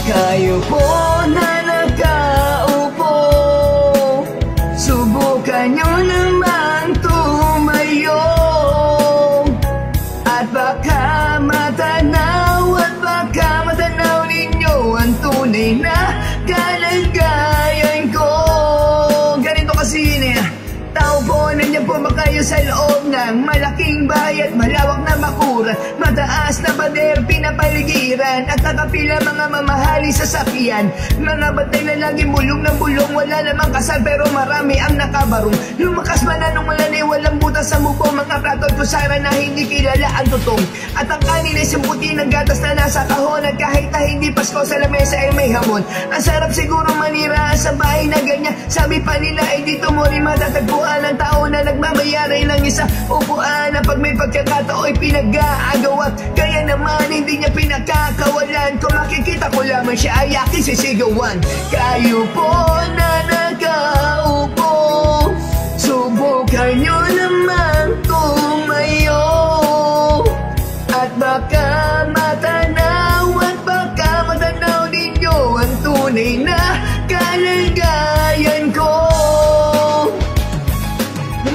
Kayo po na nakaupo, subukan nyo naman tumayo, at baka matanaw ninyo ang tunay na kalagayan ko. Ganito kasi yun eh. Tao po, nandiyan po ba kayo sa loob ng malaking bahay at malawak na bakuran, mataas na pader, pinapaligiran, at nakapila mga mamahali sa sakyan, mga batay na laging bulong ng bulong, wala namang kasal pero marami ang nakabarong. Lumakas man anong malanay, walang butas sa muko, mga plato at kusara na hindi kilala ang tutong, at ang kanin ay simputi ng gatas na nasa kahon, at kahit na hindi Pasko sa lamesa ay may hamon. Ang sarap siguro manira sa bahay na ganyan, sabi pa nila ay dito mo rin matatagpuan ang tao na nagmamayari ng isa upuan, na pag may pagkakatao'y pinag-aagawan, kaya naman hindi niya pinakakawalan. Kung makikita ko lamang siya ay aking sisigawan. Kayo po na nakaupo, subukan nyo naman tumayo, at baka matanaw ninyo ang tunay na kalagayan ko.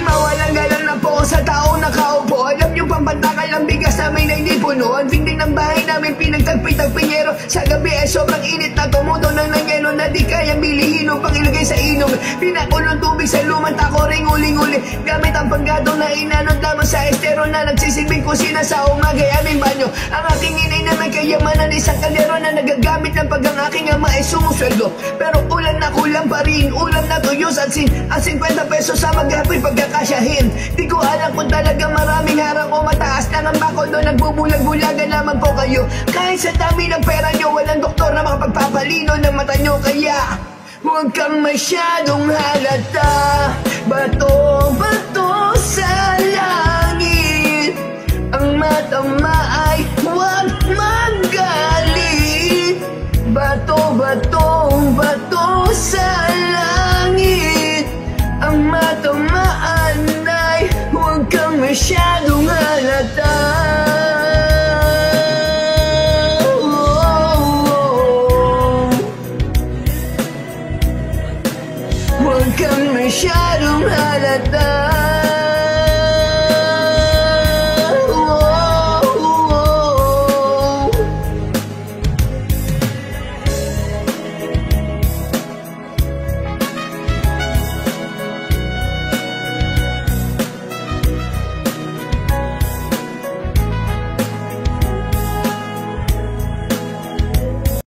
Mawalang galang na po sa tao nakaupo, alam nyo pambantakal ang bigas namin na hindi puno, ang dingding ng bahay namin pinagtagpi-tagpinyero, sa gabi ay sobrang init na tumuto ng nangyelo na di kayang bilihin upang ilagay sa inom, pinakulong tubig sa lumang tako ring uling-uli, gamit ang panggado na inanod lamang sa estero na nagsisilbing kusina sa umagay aming banyo. Ang aking inay na may kayamanan, isang kaldero na nagagamit ng pag ang aking ama ay sumusweldo, pero ulam na kulang pa rin, ulam na tuyo sa asin, ang 50 pesos sa maghapoy pagkakasyahin. Di ko alam kung talagang maraming harang o mataas lang ang bako doon, nagbubulag-bulagan naman po kayo, kahit sa dami ng pera nyo, walang doktor na makapagpapalino ng mata nyo, kaya huwag kang masyadong halata. Bato-bato sa langit ang mata